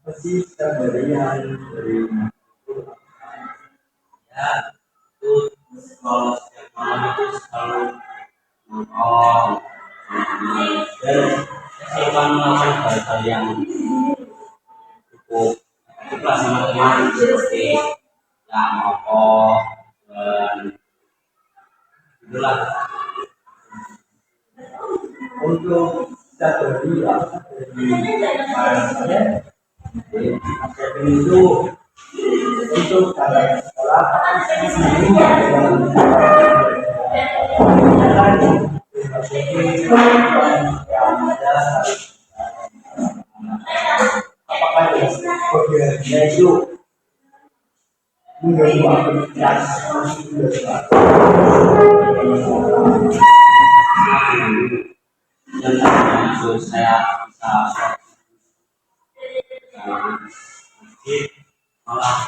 Apa sih dari ya itu kalau setiap malam itu selalu nongkrong dan saya selalu melakukan hal-hal yang cukup ikhlas sama teman seperti ya nongkrong dan itulah untuk dari itu untuk cara sekolah apakah programnya itu mengganggu aktivitas dan itu saya bisa malah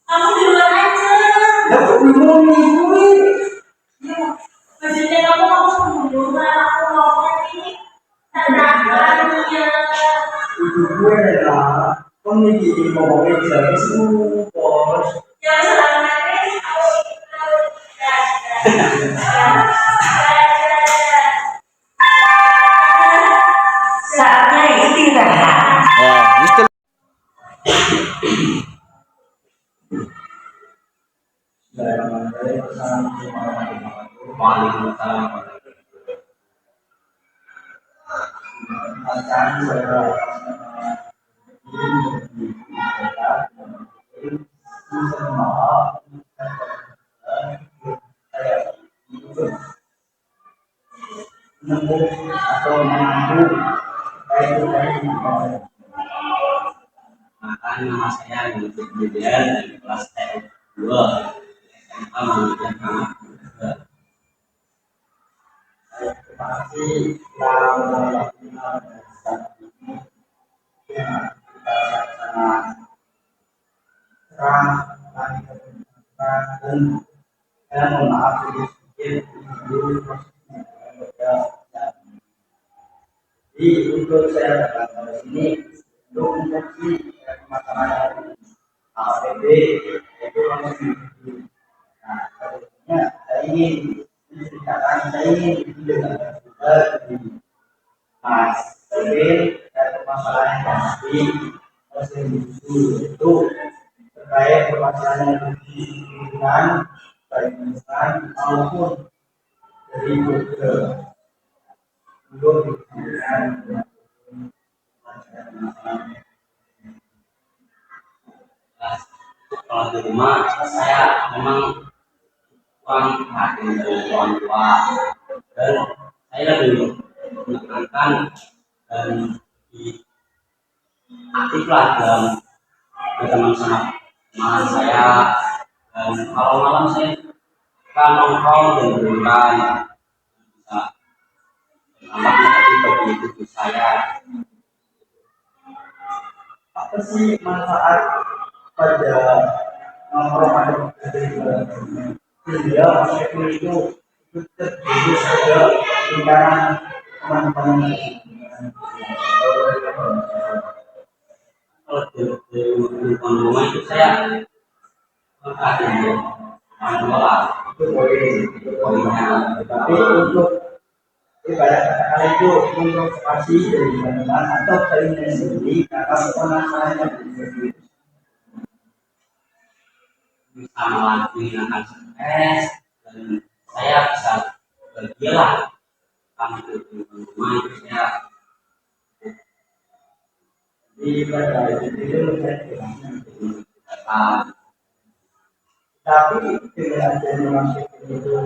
Kamu di luar aja. ya belum nih Maksudnya kamu di luar, aku mau ini tantangannya. itu gue lah memiliki ngomongin dari semua bos Yang selama ini aku saatnya istirahat. Ya, istilah paling utama akan atau mengambil maka nama saya Yusuf Budian dari kelas T2 SMA Mangunkulan Keramat. Terima kasih telah melakukan terang dan saya mohon maaf sedikit jadi untuk saya datang ke sini untuk menjadi masalah APB itu masih nah selanjutnya saya ingin menceritakan saya ingin juga di Mas Kevin dan permasalahan yang pasti masih itu terkait permasalahan yang lingkungan baik instan maupun dari Google belum digunakan kalau di rumah saya memang kurang perhatian dari orang tua dan saya lebih menekankan dan aktiflah dalam berteman sama teman saya dan kalau malam saya suka nongkrong dan bermain bisa menambah negatif bagi tubuh saya. Apa sih manfaat pada nongkrong atau sehingga maksudnya itu terjadi pada lingkaran teman-teman kalau di rumah itu saya ada manual itu poinnya tapi untuk Ibarat kata itu memprovokasi dari teman atau kalian sendiri karena penasanya sendiri. Bisa menggunakan stres dan saya bisa bergila kami itu rumah itu saya Di pada itu menjadi kata tapi dengan adanya masuk itu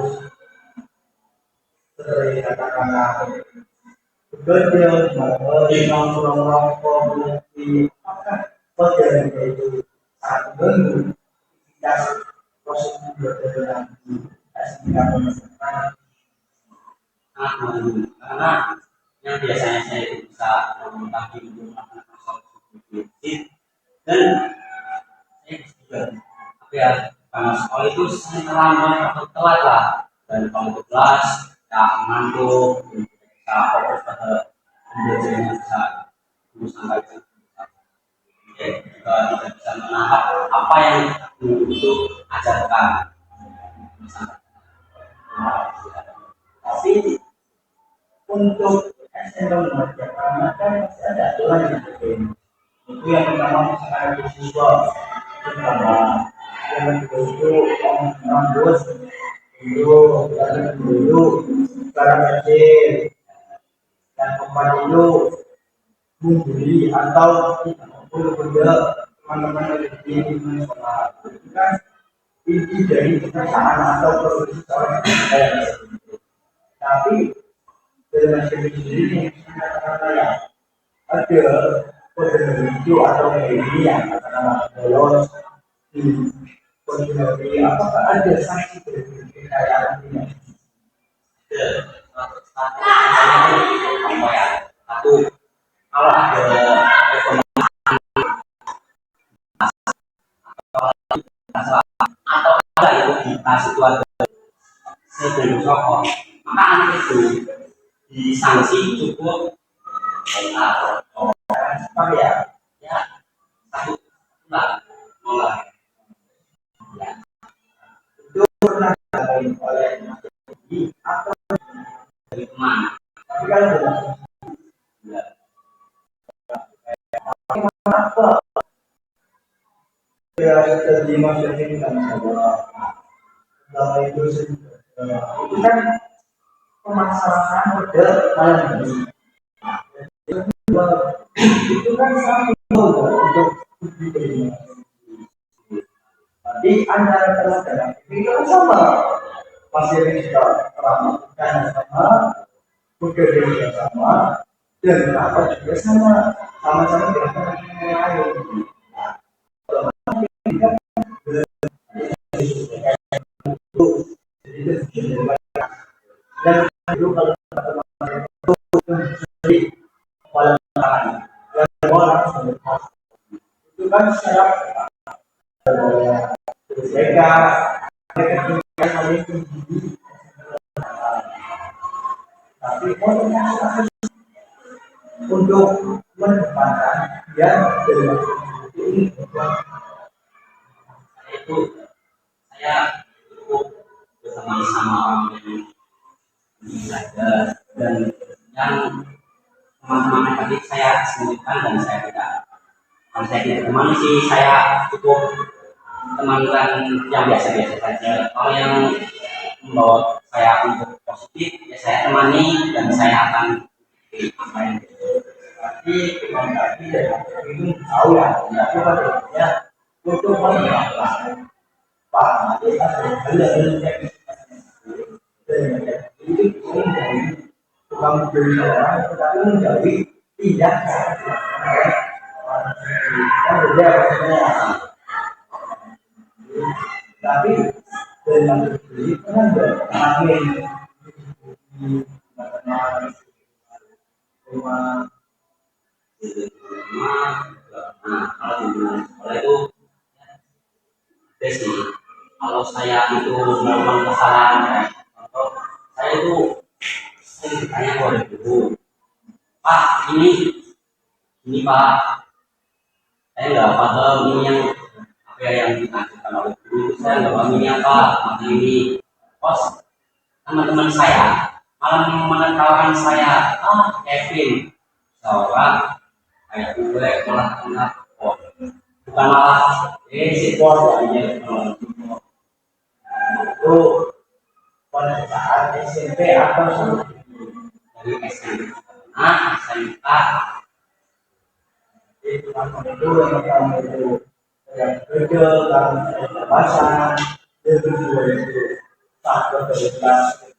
seperti katakanlah bekerja di nongkrong di apa kerja itu sangat mengganggu kita proses bekerja di asingkan sangat mengganggu karena yang biasanya saya itu bisa mengetahui menggunakan Microsoft dan saya juga tapi ya karena sekolah itu sering terlambat atau telat lah dan kalau ke kelas ya ngantuk bisa fokus pada pembelajarannya bisa terus sampai juga tidak bisa menangkap apa yang guru itu ajarkan. tapi untuk SMK mengerjakan maka masih ada aturan yang berbeda. Itu yang pertama misalkan ada siswa pertama yang kedua itu orang bos dulu yang dulu sekarang kecil dan keempat itu membuli atau berbeda teman-teman yang di sekolah itu kan inti dari pekerjaan atau produksi seorang tapi dengan sendiri kata-kata yang ada kode itu atau ini yang katakanlah lolos di kode apakah ada sanksi kekayaan ini? Apa ya satu kalau ada atau ada yang dikasih keluarga sebelum sokong maka anak itu disanksi cukup Apa ya? ya satu bulan mulai ya Itu pernah dilakukan oleh ini atau dari teman tapi kan sudah ya apa ya terima kasih dan saudara dalam itu itu kan permasalahan pada malam ini itu kan satu untuk diterima. Jadi antara teman-teman itu kan sama masih bisa melakukan yang sama, bekerja yang sama, dan rapat juga sama, sama-sama dengan yang lain. Dan itu kalau teman-teman itu kepala tangan dan orang itu kan secara mereka tapi untuk menempatkan yang ini itu saya cukup berteman sama orang yang belajar dan yang teman-teman tadi saya sebutkan dan saya tidak kalau saya tidak teman sih saya cukup temankan yang biasa-biasa saja kalau yang membawa saya untuk positif ya saya temani dan saya akan apa yang berarti dengan tadi dan itu tahu ya tapi pada ya untuk menempatkan pak kita benar-benar itu menjadi bukan menjadi orang tetapi menjadi tidak kan beda maksudnya tapi dengan itu kan berangin di rumah nah kalau di sekolah itu basic kalau saya itu melakukan kesalahan ya, atau saya itu sering ditanya oleh guru Pak ini Pak saya nggak paham ini yang apa yang ditanyakan oleh guru saya nggak paham ini apa makanya ini pos teman-teman saya malah menekankan saya, Kevin, seorang kayak gue malah kena kok, bukan malah support aja Itu pada saat SMP atau sampai dari SMA, SMK. itu nama itu yang kamu itu yang kerja dalam bahasa dan kedua itu tak berbeda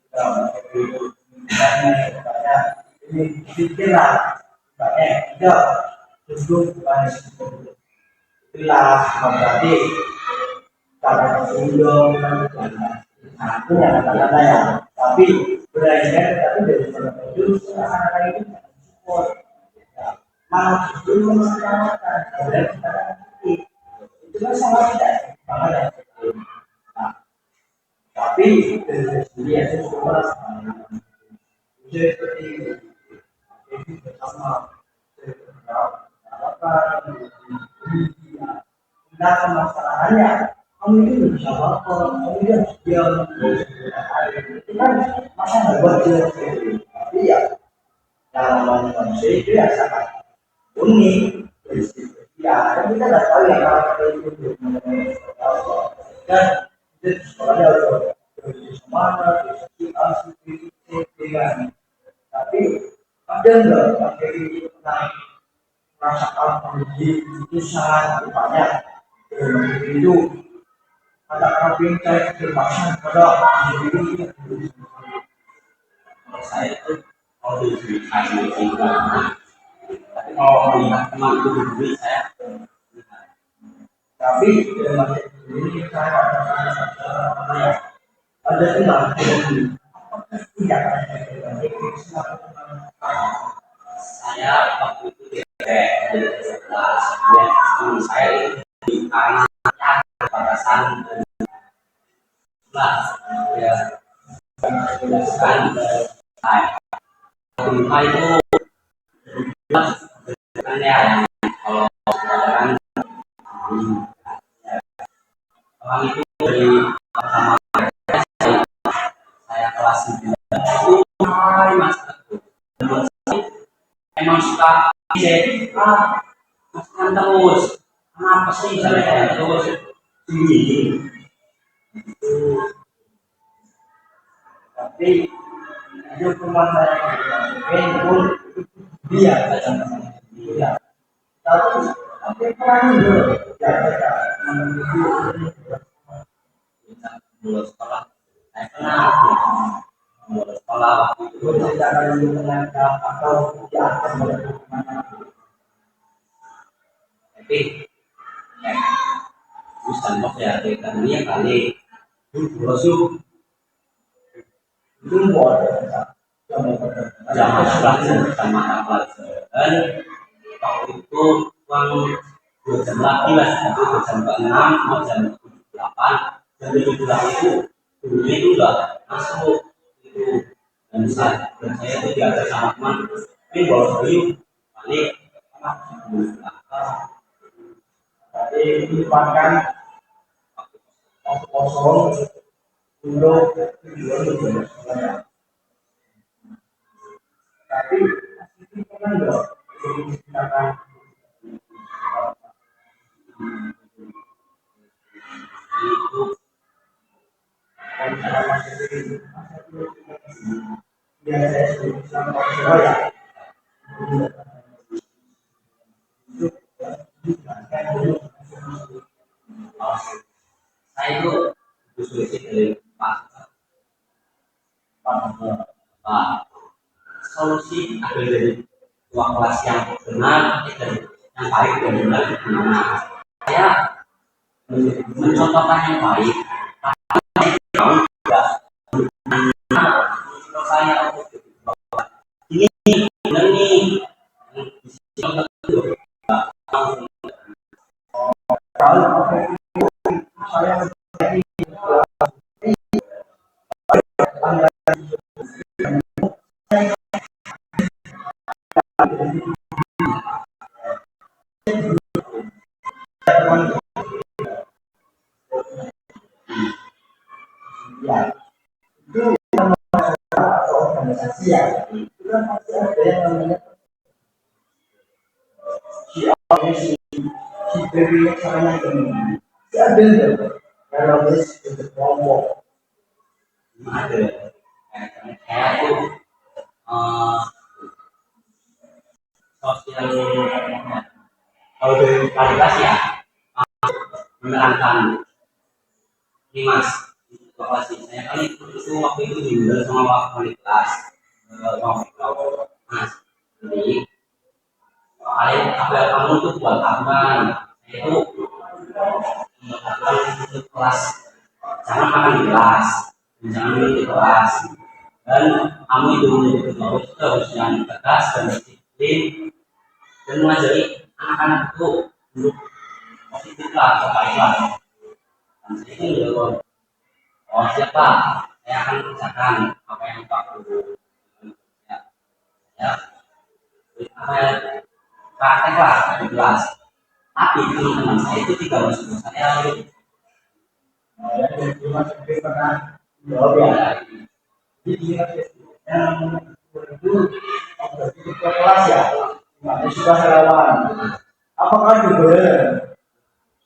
dalam itu misalnya ini pikiran banyak tidak duduk bukan itulah berarti cara undang aku yang kata-kata ya tapi belajar tapi dari mana itu anak-anak itu support malah justru mengatakan dan itu kan sangat tidak banget ya. Nah, tapi dari sendiri ya semua seperti itu bersama nah permasalahannya kamu itu bisa apa kamu itu harus diam itu kan masa nggak buat jelas tapi ya dalam manusia itu ya sangat unik ya kan kita nggak tahu ya kalau kita itu dan itu sekolahnya harus semangat dengan tapi ada nggak materi itu naik merasakan kondisi itu sangat banyak itu kata-kata pintar terpaksa pada diri Kalau saya itu kalau diberi saya tapi kalau melihat teman itu diberi saya tapi dalam ini saya ada teman tidak saya waktu itu di kelas ya teman saya itu di tanah batasan kelas ya kan saya rumah itu kan ya kalau orang orang itu dari pertama saya kelas 9 itu mas emang suka masukan terus kenapa sih saya terus ini tapi itu rumah saya pun dia dia tapi perang itu ya kita menuju mulai sekolah saya kenal mulai sekolah waktu itu tidak akan menangkap atau dia akan melakukan tapi Ustaz Bos ya kita ini kali bosku itu boleh zaman pelajaran sama pelajaran waktu itu uang 2 jam lagi lah itu 2 jam ke 6 mau jam 8 jam 7 itu gurunya itu udah masuk itu dan saya itu diajar sama teman ini bawa serius balik tapi dipakan kosong untuk tujuan tujuan sekolah tapi itu kan loh jadi misalkan itu dan cara masih dia saya sudah sama Surabaya saya itu diskusi dari Pak solusi ada dari ruang kelas yang benar dan yang baik dan benar gimana saya mencontohkan yang baik kalau tidak menurut saya ini benar nih kalau saya ya itu organisasi ya, itu kan pasti ada yang namanya si A, si B, sama ini. Si ada nggak? Kalau untuk kelompok, ada kayak tuh eh, sosial kalau dari kualitas ya menerangkan ini mas situasi saya kali itu waktu itu diundang sama wali kelas mas jadi kalian apa kamu tuh buat apa itu buat apa untuk kelas jangan makan di kelas jangan minum di kelas dan kamu itu menjadi ketua itu harus yang tegas dan disiplin dan mengajari anak-anak itu untuk positif lah baiklah dan saya itu juga oh siapa saya akan kerjakan apa yang Pak Guru ya, ya apa ya praktek lah di kelas tapi teman-teman saya itu tidak masuk saya yang cuma sampai pernah jawab ya. Jadi dia yang itu berarti ketua kelas ya, makanya sudah relawan. Apakah juga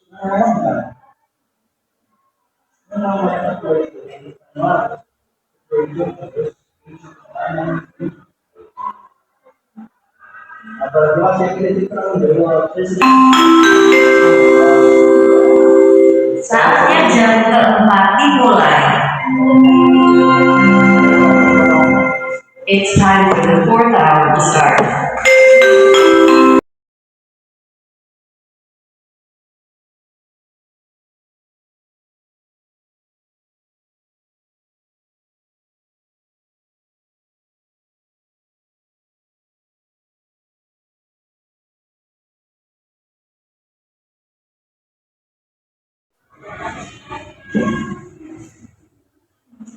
sebenarnya namanya itu sama itu terus apalagi masih kritik terlalu dari Saatnya jam keempat dimulai. It's time for the fourth hour to start.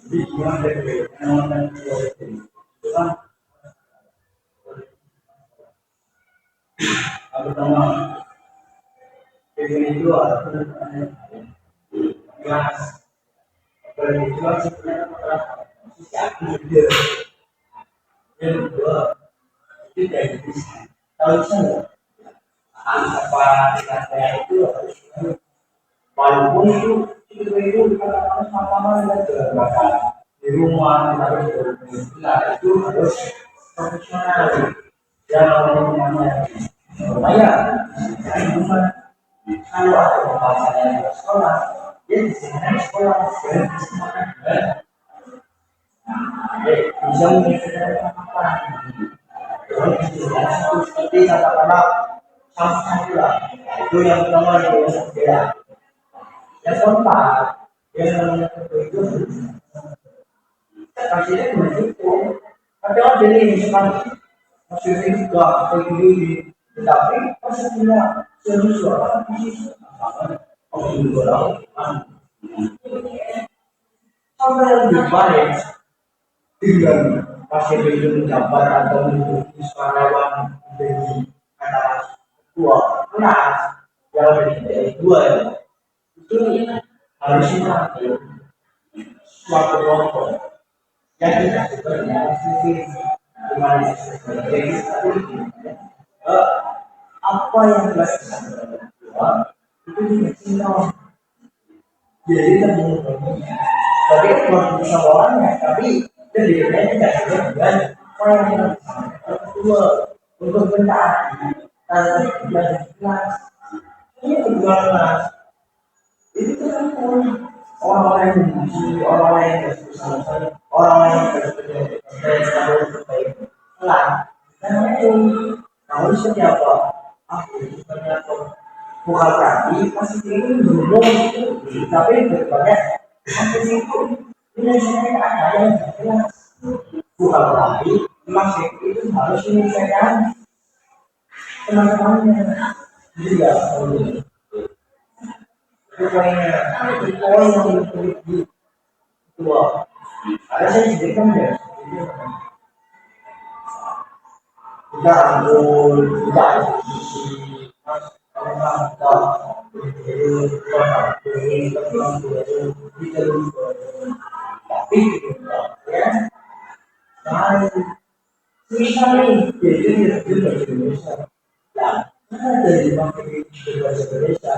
jadi cuma dari namanya itu kan pertama itu ada kelas kedua sebenarnya masalah sisi juga yang kedua itu dari desain kalau saya apa saya itu harus walaupun itu kadang-kadang sama-sama dengan di rumah harus nah itu harus profesional yang namanya lumayan cuma kalau ada pembahasan yang sekolah dia di sini sekolah dan di sini bisa menyelesaikan apa itu seperti kata-kata sama-sama lah itu yang pertama yang saya yang keempat yang namanya itu kasihnya begitu tapi orang jadi misalkan masih juga begini tetapi masih punya suara masih juga sampai lebih baik dengan pasien itu menjabat atau menjadi suarawan dari kata dua kelas yang dari dua itu harusnya suatu kelompok yang tidak sebenarnya dimana jadi apa yang telah disampaikan itu dimaksimal jadi teman-teman tapi bukan bisa orangnya tapi dirinya tidak sesuai dengan apa yang disampaikan kedua untuk bentar dan belajar kelas ini kedua kelas itu kan orang-orang yang memuji orang-orang yang bersama orang-orang yang bersama terbaik kelas dan itu namun setiap aku ternyata bukan berarti masih ini belum tapi berbanyak masih itu menyelesaikan ada yang jelas bukan berarti masih itu harus menyelesaikan teman-temannya juga pokoknya poin yang lebih dua ada saya sediakan ya kita rangkul kita diskusi tapi ya saya bisa nih jadi bahasa Indonesia. Nah, dari materi bahasa Indonesia,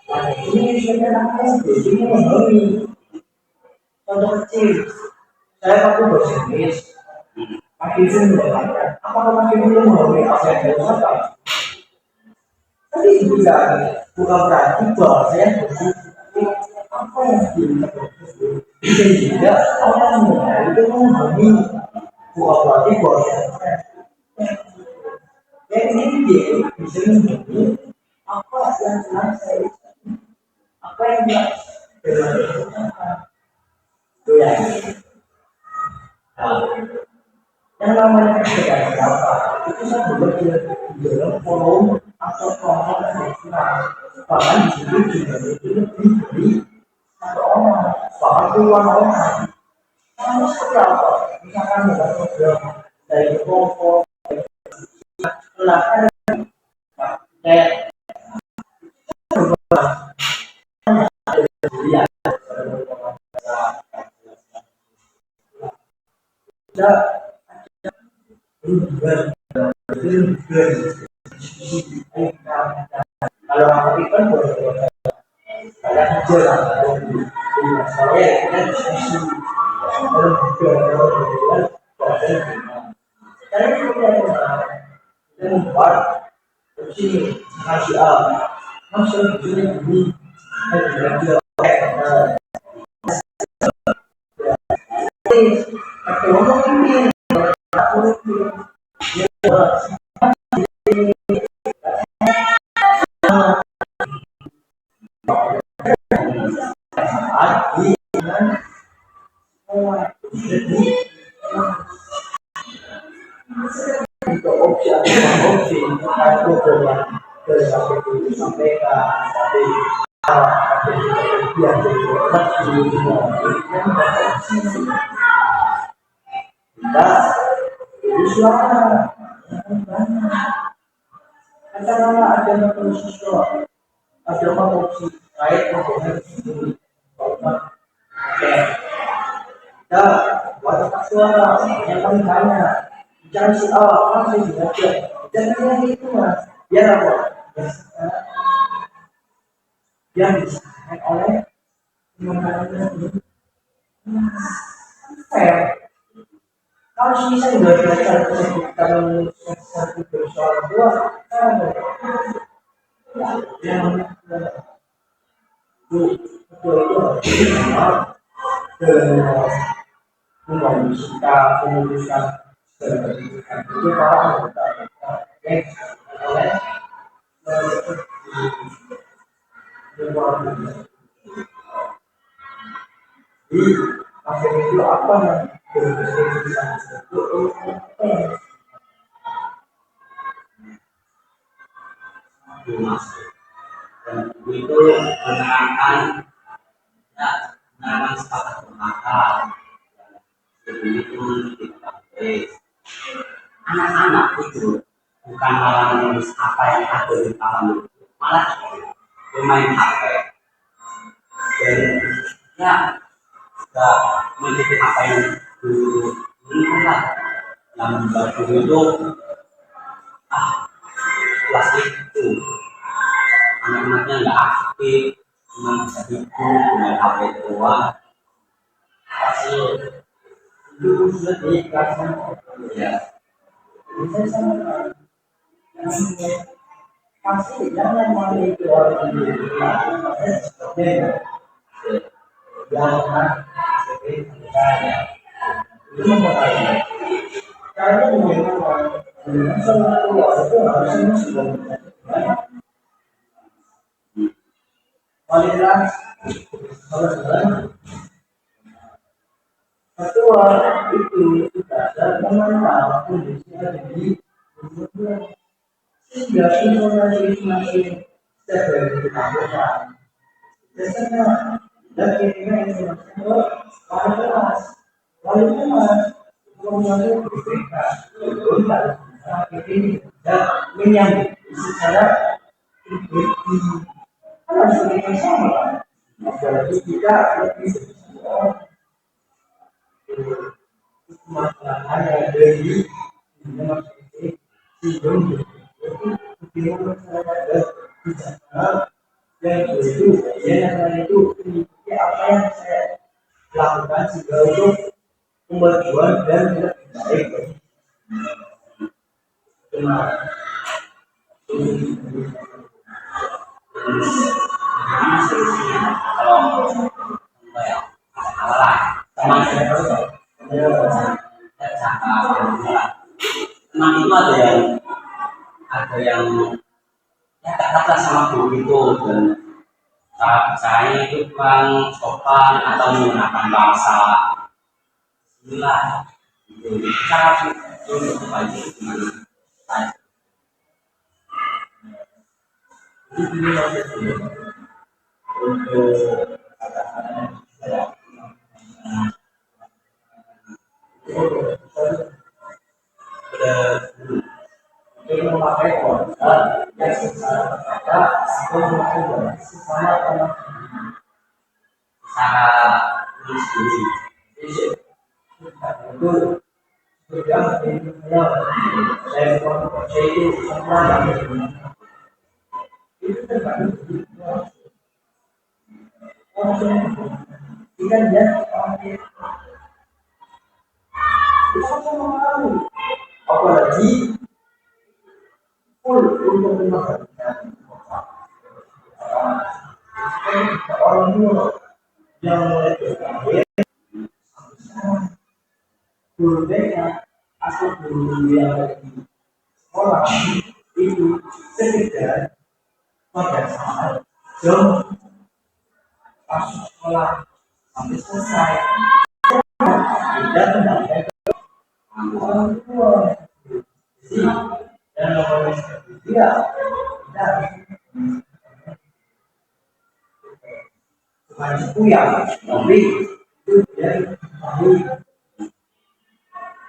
nah ini saya apa? Jadi memahami contoh kecil. Saya pakai bahasa Inggris, makin mengatakan apakah makin memahami apa yang saya katakan? Tapi bukan berarti bahwa saya apa yang dimaksud sehingga orang mendengar itu memahami bukan berarti bahwa yang ini dia bisa memahami apa yang sedang saya ucapkan, apa yang tidak itu yang namanya kecerdasan apa itu saya belajar di dalam forum atau kelompok nasional, bahkan di situ juga itu lebih dari satu orang, bahkan puluhan orang. Kamu seperti apa? Misalkan dalam program dari kelompok kelas kayak dia kalau aku kan boleh kalian jalan saya kita diskusi kalau kalian kita membuat opsi ngasih maksud ini belajar opsi aku sampaikan tapi yang suara katakanlah ada sesuatu ada opsi kait dengan sendiri kita buat suara yang paling banyak jangan si masih belajar jangan yang itu mas biar apa yang disahkan oleh teman-teman fair. Kalau bisa nggak belajar kalau satu bersoal dua yang membangun kita memutuskan itu para anggota oleh di akhir itu apa yang dan itu menerangkan ya menerangkan sepakat berakal jadi itu tidak boleh anak-anak itu bukan malah menulis apa yang ada di dalam malah bermain HP dan ya sudah mengikuti apa yang dulu inginkan yang membantu itu kelas itu anak-anaknya nggak aktif cuma bisa tidur dengan HP doang pasti itu sudah diikhlaskan ya bisa sama pasti jangan mau itu orang yang jangan seperti saya itu memperhatikan karena memang semua keluar itu harusnya sudah kualitas kalau sekarang ketua itu sudah mengenal kondisi ada di dunia sehingga informasi sebagai dilakukan biasanya dan ini informasi kualitas informasi diberikan untuk saat ini dan menyambut secara objektif kan sebagai sama apalagi kita lebih masalahnya dari sebelum itu bagaimana cara ada bijaksana yang itu itu mengikuti apa yang saya lakukan sehingga untuk kemajuan dan lebih baik bagi teman. Gimana solusinya kalau contoh ya awal teman saya teman itu ada yang ya kata sama guru itu dan caranya itu kurang sopan atau menggunakan bahasa inilah gitu. Cara untuk supaya itu gimana? Ini untuk memakai konsep yang secara terkata atau melakukan sesama teman Cara menulis diri itu sudah intinya saya saya itu semua itu tergantung orang kita lihat orang kita mau apalagi full untuk memakan orang yang mulai berkarir guru BK atau guru yang di sekolah itu sekedar pada saat jam masuk sekolah sampai selesai tidak mendapat orang tua jadi dan oleh dia tidak bukan itu ya tapi itu dia tahu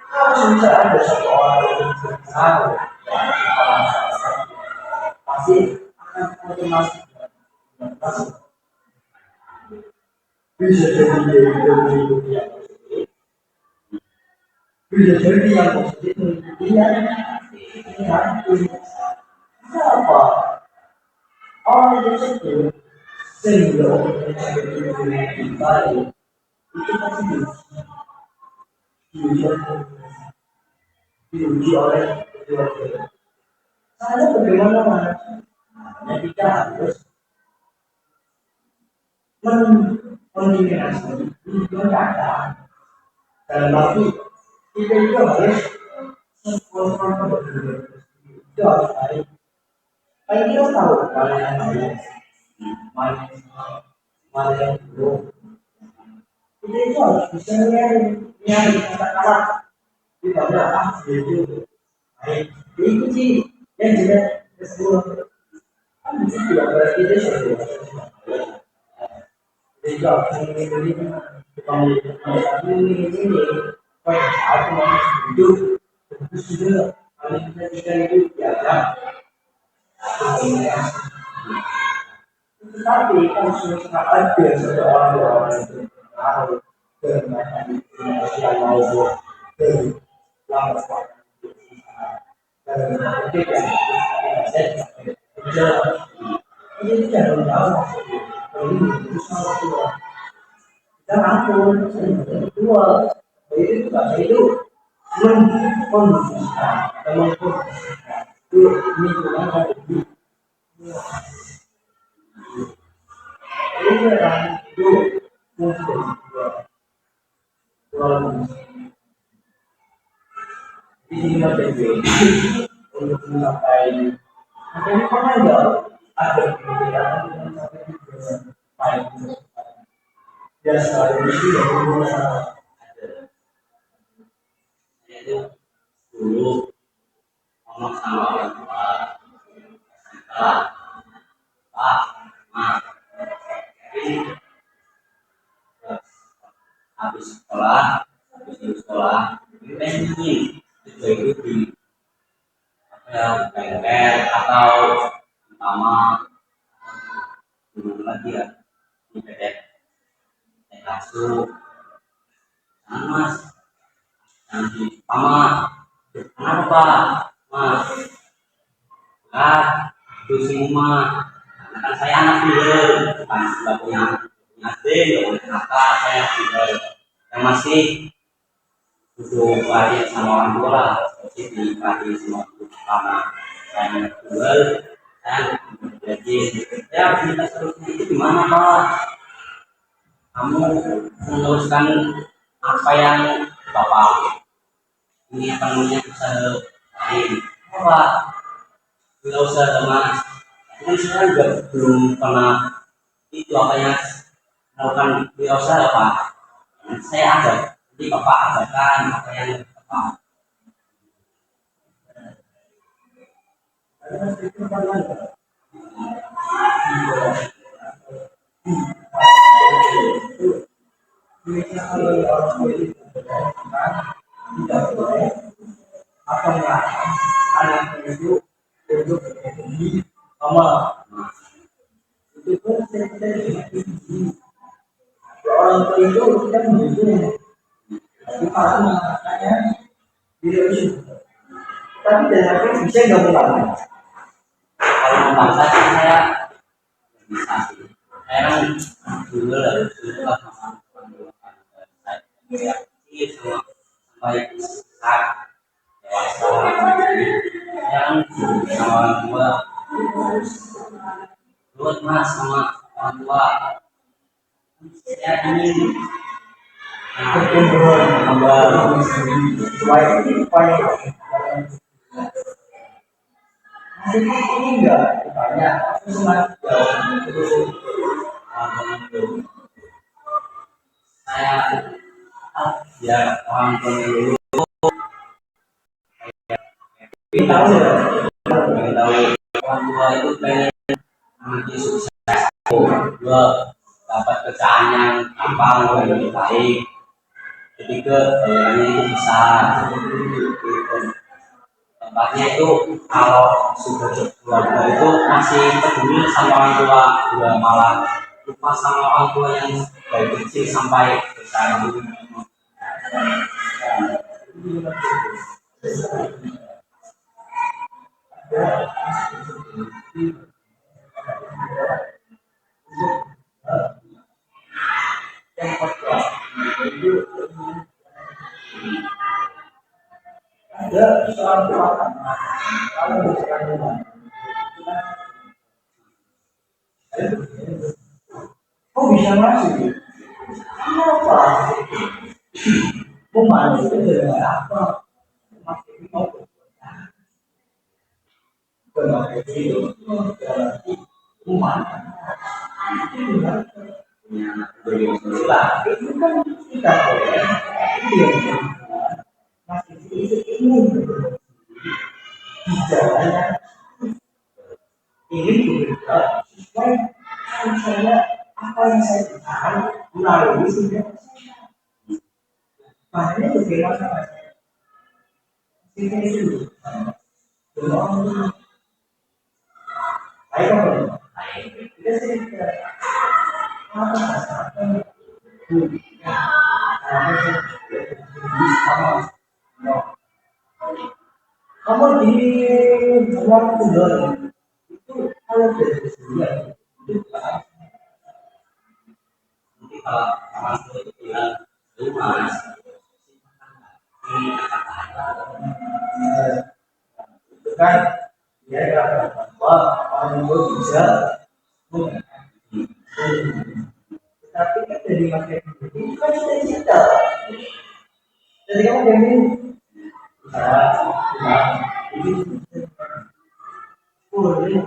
kalau bisa ada satu orang yang tahu pasti akan otomatis bisa jadi mengikuti yang positif bisa jadi yang positif mengikuti yang negatif kenapa orang tersebut sehingga orang tersebut lebih baik itu pasti diuji oleh kedua belah. Saya bagaimana mana kita harus menginginkan mencatat dalam arti kita itu harus mengkontrol itu harus baik. Baik kita tahu mana yang baik, mana yang buruk. Kita itu harus bisa nyari kata-kata di mana itu baik. Diikuti yang tidak keseluruhan. Kan bisa tidak berarti itu sesuatu. Jika ini pada saat manusia hidup itu sudah manusia itu biasa tetapi kalau sudah ada seseorang yang tahu dengan yang mau dari lama waktu dan ketika saya ini tidak tahu ini itu sama tua dan aku tua itu bahasa itu mengkondisikan dan mengkondisikan itu lingkungan ada di ini orang itu mungkin dua di sini ada untuk mencapai mungkin mana ya ada perbedaan mencapai tujuan baik ya sekali itu yang berusaha ada itu dulu ngomong sama orang tua setelah mas ini habis sekolah ini pengen itu di apa ya bengkel atau utama gimana lagi ya di bedek kasur mas nanti sama kenapa mas Nah, itu semua. Karena kan saya anak tunggal, bukan sudah punya adik, nggak punya kakak, saya anak tunggal yang masih butuh perhatian sama orang tua lah, masih diperhatiin sama orang tua karena saya anak tunggal, saya jadi ya aktivitas terusnya itu gimana Pak? Kamu meneruskan apa yang Bapak ini penuhnya bisa lain, Pak? Tidak usah mas, ini saya juga belum pernah itu apa yang melakukan wirausaha ya Pak. Saya ada, jadi Bapak ajarkan apa yang Bapak. Mereka kalau orang tua itu tidak boleh apa melarang anaknya itu untuk berkompetisi sama itu pun saya tidak orang tua itu tidak mendukung tapi para anaknya tidak bisa tapi dalam arti bisa nggak melakukan Kalau membangsa sih saya bisa sih. Saya kan dulu lah, dulu lah sama orang tua kan. Saya kecil semua sampai besar dewasa ini. Saya kan sama orang tua, nurut mas sama orang tua. Saya ingin pertumbuhan tambah supaya masih ini enggak banyak semangat terus saya biar orang tua dulu kita tahu ya pengen tahu orang tua itu pengen anaknya sukses, dua dapat kerjaan yang gampang dan lebih baik, ketiga bayarannya itu besar, tempatnya itu kalau sudah keluarga itu masih peduli sama orang tua, udah malah lupa sama orang tua yang dari kecil sampai besar itu. yang kedua itu ada soal keuangan kalau misalkan rumah kok bisa masuk apa rumah itu dengan apa masih mau berarti itu berarti rumah lah itu kan kita boleh itu masih itu ingin jalannya ingin berbeda sesuai saya apa yang saya tahu melalui sehingga makanya bagaimana sehingga itu belum ayo kita cerita apa masalahnya kamu di luar tunggal itu kalau dari sebulan itu Nanti kalau orang tua itu bilang lu mas ini itu kan dia kata bahwa orang itu bisa tetapi kan dari masyarakat itu kan sudah cinta jadi kamu pengen ini boleh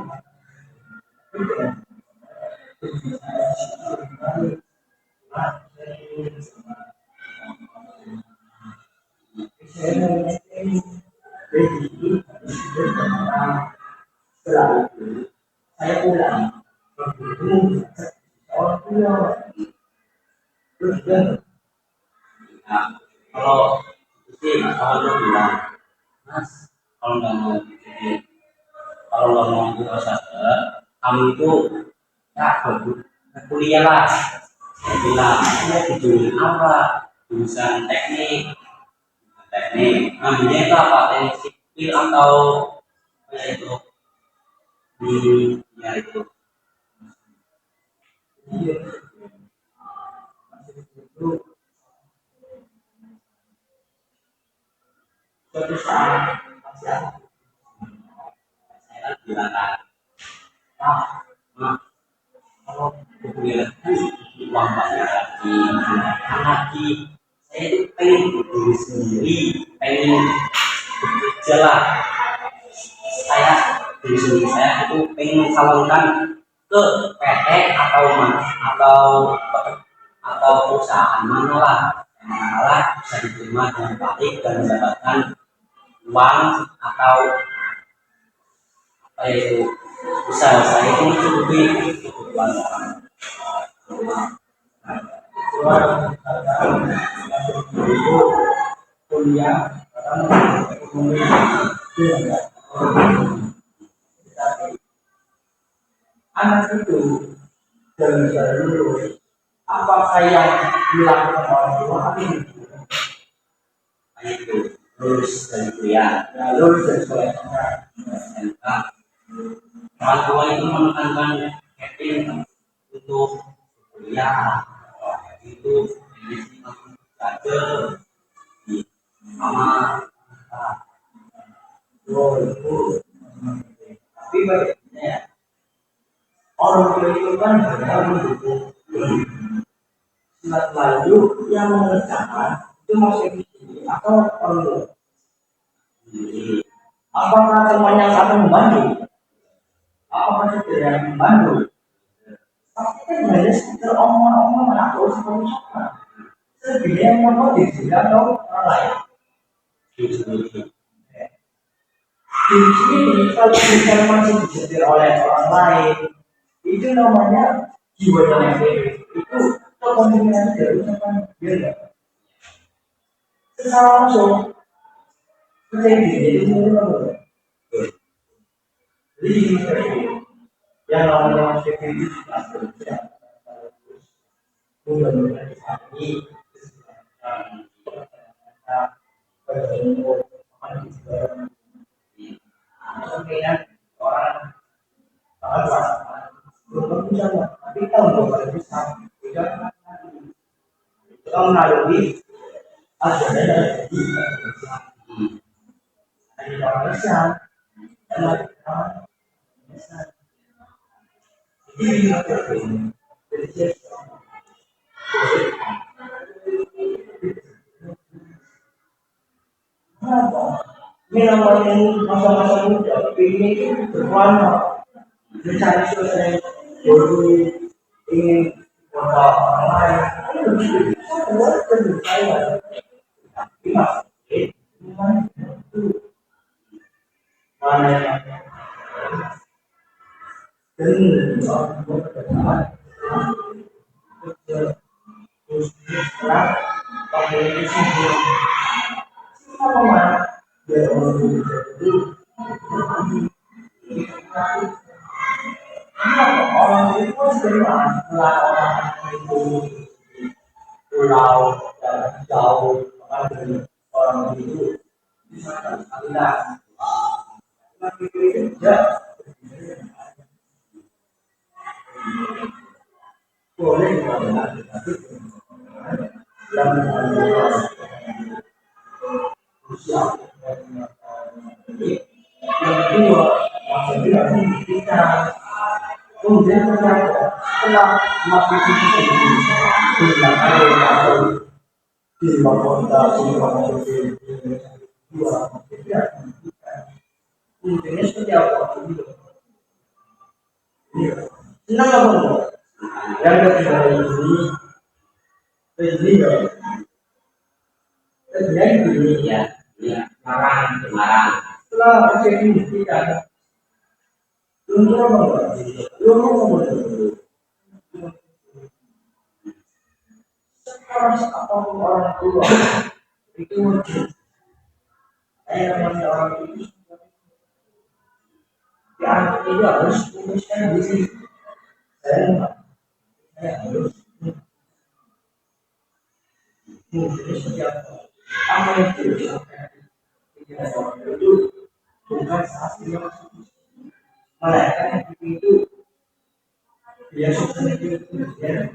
setelah itu saya pulang orang tua terus dan nah, kalau sih kalau lu bilang mas kalau nggak mau jadi kalau nggak mau berusaha kamu itu ya kuliah lah. Saya bilang saya di jurusan apa, jurusan teknik ngambilnya itu apa, teknik sipil atau apa ya itu Ya itu. Iya, masih itu suatu saat masih ada. Saya bilang kan, Nah, nah, kalau punya uang banyak lagi, lagi saya itu pengen berdiri sendiri, pengen bekerja lah. Saya diri sendiri saya itu pengen mencalonkan ke PT atau atau perusahaan mana lah yang mana bisa diterima dengan baik dan mendapatkan uang atau apa itu usaha saya itu mencukupi kebutuhan orang. keluar misalkan masuk itu kuliah sekarang ekonomi itu enggak. Tapi anak itu dari dulu apa yang dilakukan orang tua tapi Hanya itu lulus dari kuliah ya lulus dari sekolah SMK, orang tua itu menekankan Kevin untuk kuliah itu ini sih langsung belajar di sama oh itu tapi baiknya orang tua itu kan benar mendukung silat layu yang mengerjakan itu masih di atau orang tua sendiri. apakah temannya akan membantu apakah tidak membantu pasti kan hanya sekedar omong-omong atau seperti apa sebenarnya yang memotivasi sih atau orang lain di sini kalau kita masih disetir oleh orang lain itu namanya jiwa yang egois itu kepemimpinan dari ucapan dia enggak secara langsung kita ini jadi semua orang jadi yang namanya manusia itu tidak berbeda mudah-mudahan kami bertemu kemudian orang sangat belum bisa tapi tahu bahwa bisa tidak kalau melalui ada di orang Islam dan orang Islam jadi kenapa? Ini namanya masa-masa muda, ini berwarna, mencari suasana yang baru, ingin berdoa orang lain. Ini begitu, semua terbuka. Tapi mas, mana yang dan orang berdoa, terus sekarang pakai ini sih. Apa mana? Biar orang itu orang itu sebenarnya setelah orang itu pulau dan jauh dari orang itu bisa tidak tapi tidak boleh dikatakan tapi yang usia yang kedua maksudnya kita kemudian ternyata setelah masih di atau di kota di dua tidak kemudian seperti apa senang apa enggak yang ketiga ini Ya, ya, marah, marah. setelah terjadi buktikan lu apa sekarang apapun orang tua itu namanya orang itu di anak itu harus memutuskan diri saya harus setiap apa yang diusahakan pikiran orang itu bukan hasil yang Melainkan itu dia sukses itu dia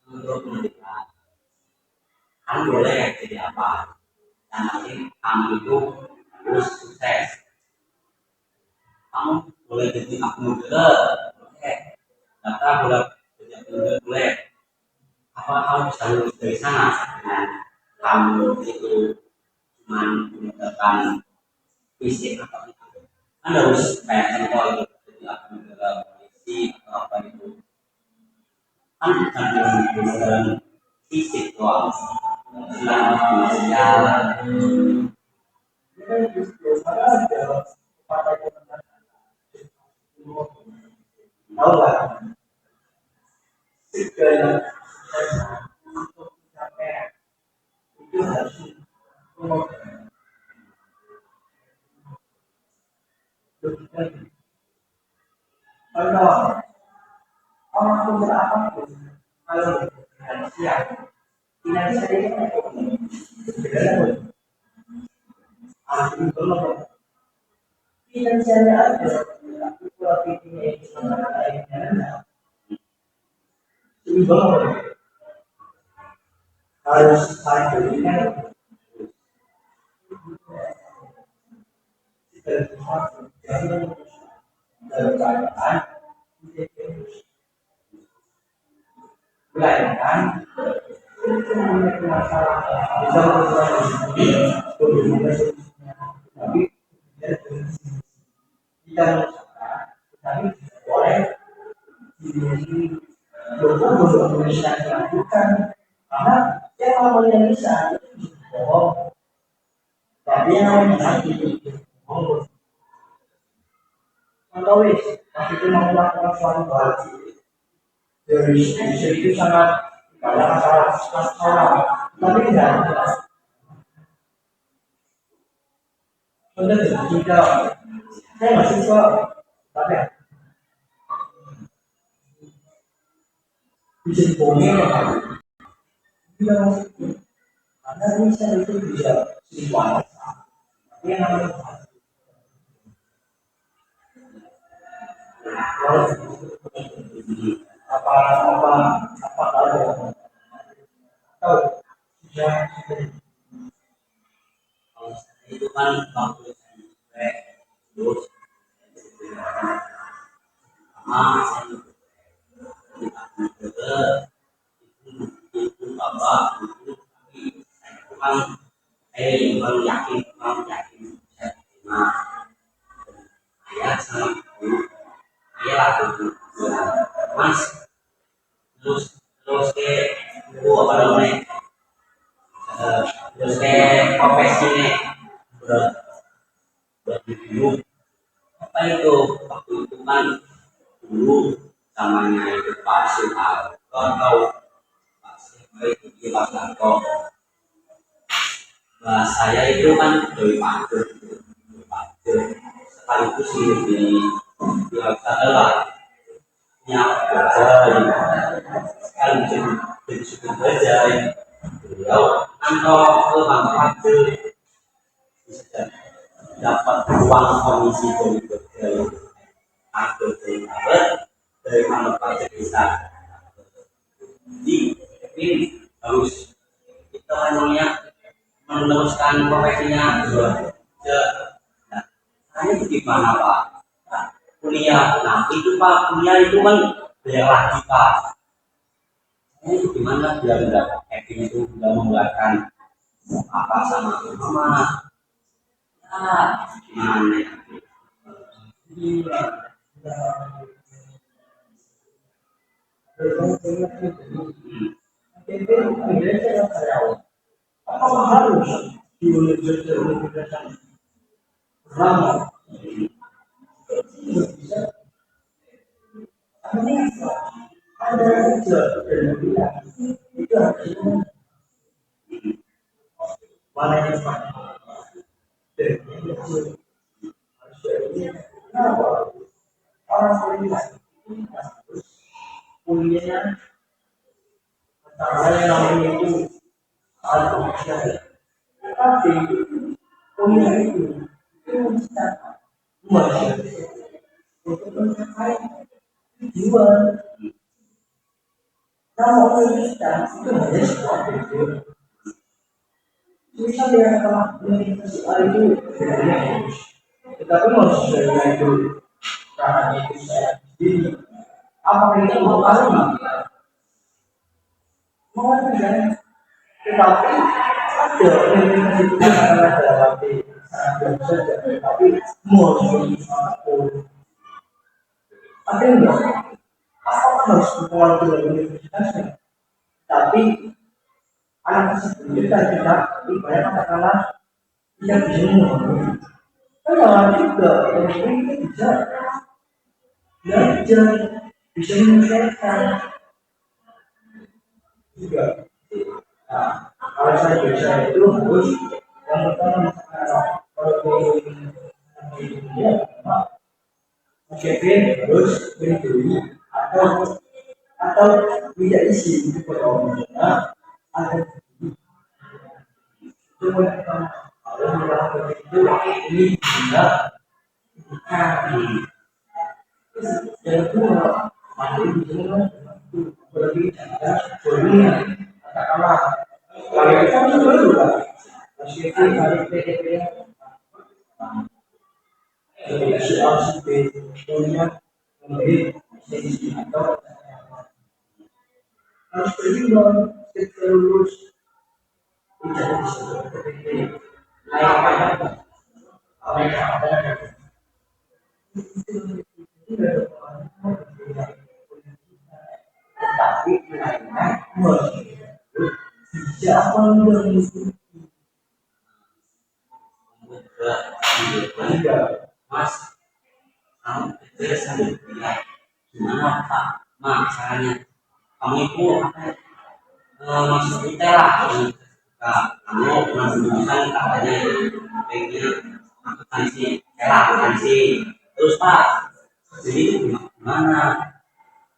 Menurut pendidikan kan boleh jadi apa? Yang penting kamu itu harus sukses. Kamu boleh jadi akmudel, boleh. Data boleh jadi akmudel, boleh. Apa kamu bisa lulus dari sana dengan kamu itu cuma menggunakan fisik atau itu? Kan harus kayak contoh itu jadi akmudel polisi atau apa itu. Kan bukan dengan fisik doang. Selain finansial, tahu nggak segala untuk mencapai itu harus kalau orang pun berapapun kalau finansial finansial itu sebenarnya harus belum finansialnya ada tapi kalau pikirnya itu sama lainnya ini belum harus satu ini kan dalam keadaan melainkan itu memiliki masalah bisa berubah tapi tidak menyusahkan tetapi boleh diri belum bisa dilakukan karena dia kalau yang bisa itu bohong tapi yang namanya hati itu bohong atau waktu itu mau melakukan suatu hal dari itu sangat ada masalah tapi tidak sudah tidak saya masih suka tapi bisa dibohongin dia masih karena bisa itu bisa simpan tapi yang namanya apa kalau tahu sudah kalau itu kan waktu saya terus sama saya jadi akmudel itu bapak itu tapi saya itu kan baru yakin saya terima ayah sama ibu ayah laku mas terus terus ke ibu apa namanya terus ke profesi nih dulu apa itu waktu itu kan dulu namanya itu Pak Soeharto atau Pak Soeharto itu dia Pak Soeharto saya itu kan dari Padur sekaligus di adalah yang belajar sekali jadi suku belajar beliau kantor ke kantor Padur bisa dapat uang komisi dari berbagai aktor dari kantor pajak bisa jadi ini harus kita namanya meneruskan profesinya nah, saya itu gimana Pak nah, kuliah nah itu Pak kuliah itu kan biaya lagi Pak saya itu gimana biar enggak Kevin itu sudah membuatkan apa sama mama ya gimana apa harus di universitas ramah ada ujian dan bilang itu harus mana yang dan harus kenapa orang kuliah kuliahnya antara lain namanya itu ada tapi kuliah itu bisa untuk mencapai tujuan. Kalau kita itu hanya sebuah tujuan. Misal dia telah menginvestasi itu sebenarnya bagus, tetapi manusia itu karena itu saya sendiri, apakah itu mau kali? Mau tidak? Tetapi ada investasi itu adalah dalam arti sangat bagus saja, tetapi mau seperti apapun, ada enggak? Apakah harus mengeluarkan dari universitasnya? Tapi anak tersebut kita ibarat katakanlah tidak bisa memahami. Kalau juga kita bisa belajar, bisa menyelesaikan juga. Nah, kalau saya bisa itu harus yang pertama kalau di dunia mungkin harus berdiri atau tidak isi itu pertama atau itu pertama kalau melakukan itu ini tidak kami yang kedua mandi di sini berarti ada dunia katakanlah kalau kita juga meskipun dari PDP si A si B punya memberi sisi atau harus berimbang ketika lulus tidak bisa PDP naik pada mereka ada tetapi lainnya siapa yang tidak mas kamu kerja sambil kuliah gimana pak mak caranya kamu itu masuk kita lah kamu jurusan katanya pengen akuntansi akuntansi terus pak jadi itu gimana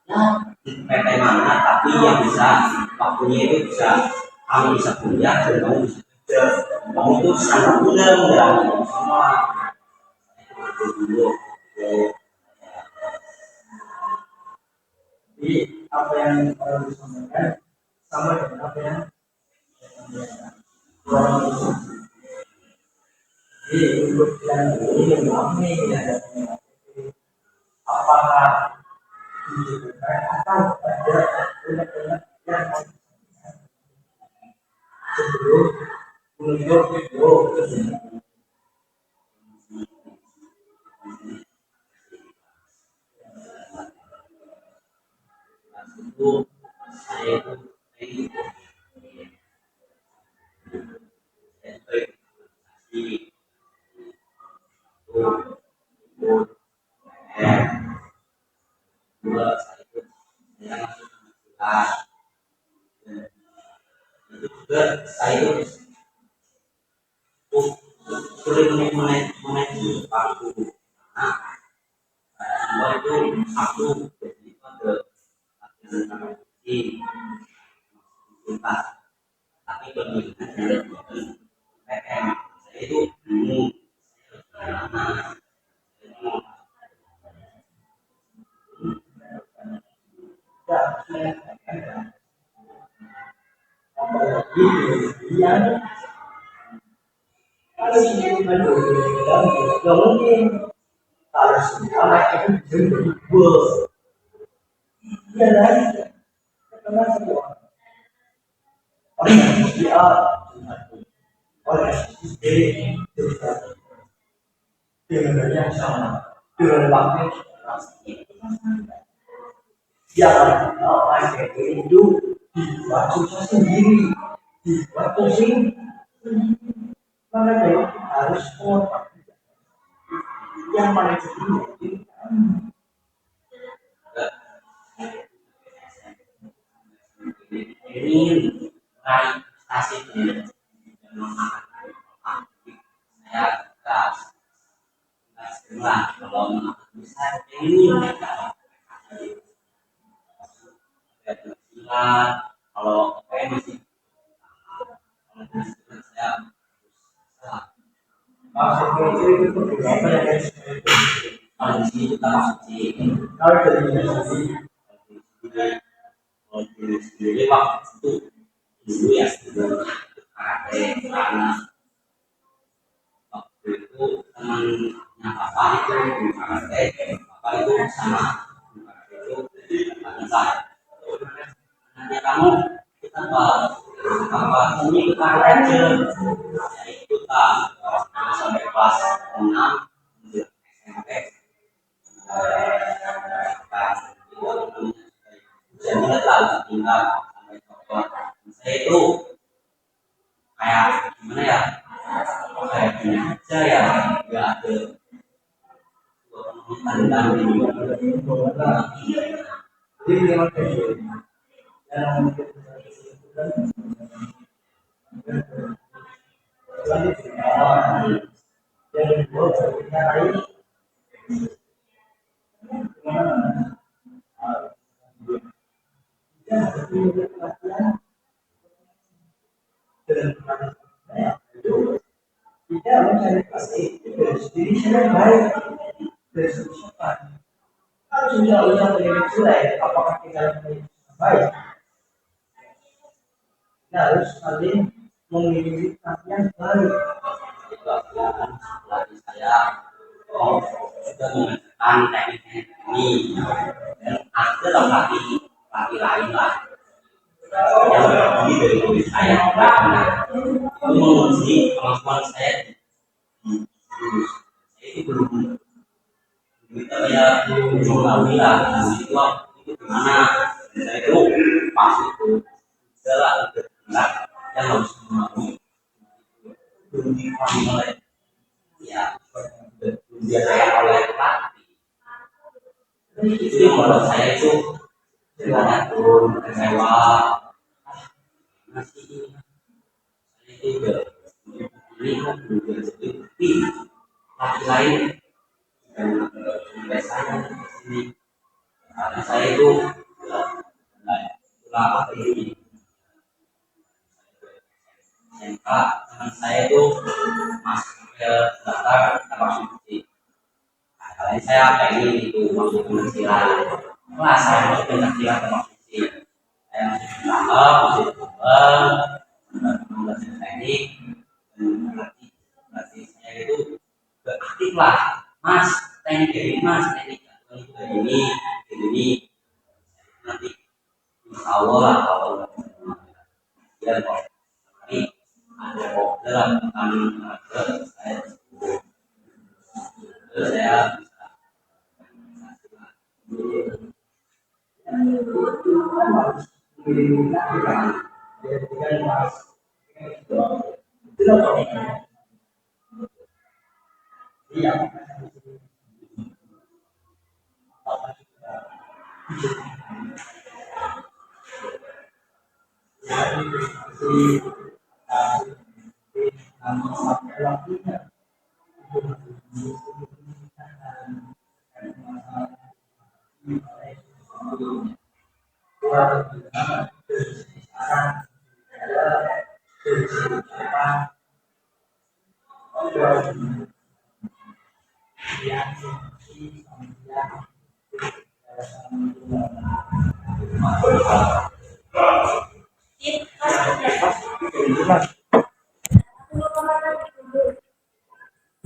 ya di PT mana tapi yang bisa waktunya itu bisa kamu bisa kuliah dan kamu bisa kerja kamu itu sangat mudah semua dulu jadi apa yang orang disampaikan sama dengan apa yang orang itu jadi untuk yang ini kami ada apakah dibutuhkan atau ada unek-unek yang sebelum menunjuk video itu saya itu saya sulit menaiki waktu nah semua itu aku jadi pada latihan di tuntas tapi kemudian dari PM saya itu bingung karena yang kalau ini nggak mungkin kalau semua itu jadi bos dia lagi karena semua orang yang dia orang yang dia dengan yang sama dengan waktu yang apa itu dibuat susah sendiri dibuat pusing makanya harus kuat yang paling sedih ini raih prestasi saya setelah kalau bisa ini kalau saya masih saya maksudnya itu berapa ya guys kalau di sini kita masih Kalau dari diri sendiri, kalau diri sendiri waktu itu dulu ya sebelum karate karena waktu itu temannya papa itu di karate, papa itu sama di karate itu teman saya. Anaknya kamu kita apa ini ke karate aja, ya ikutan sampai kelas 6 SMP. Saya ingat lah tinggal sampai sekolah. Saya itu kayak gimana ya? Kayak gini aja ya, nggak ada tentang ini. jadi memang kayak gitu. Yang selanjutnya, yang kedua berikutnya lain, tidak mencari pasti dari diri saya baik dari siapa. Kalau sudah usaha menjadi jelek, apakah kita menjadi baik? Kita harus saling memiliki yang baik. Itu adalah pelatih saya sudah mengajarkan teknik ini dan ada pelatih lain lah yang lebih dari diri saya karena itu menguji kemampuan saya di jurus. Saya itu belum saya belum tahu lah itu gimana. Dan saya itu pas itu adalah berat yang harus memahami belum dipahami oleh ya belum diajarkan oleh pelatih. Itu yang membuat saya itu sebenarnya turun kecewa. Masih saya itu udah ini kok belum jadi laki lain dan menilai saya di sini karena saya itu lama ini SMK teman saya itu masuk ke daftar tabak suci. Nah, kalian saya pengen itu masuk penghasilan. Wah, saya masuk penghasilan tabak suci. Saya masuk tambah, masuk tambah, belajar teknik dan berarti saya itu beraktif lah. Mas, teknik dari mas, teknik dari ini nanti insya Allah lah kalau ya kok ini ada kok dalam kami saya saya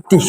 Di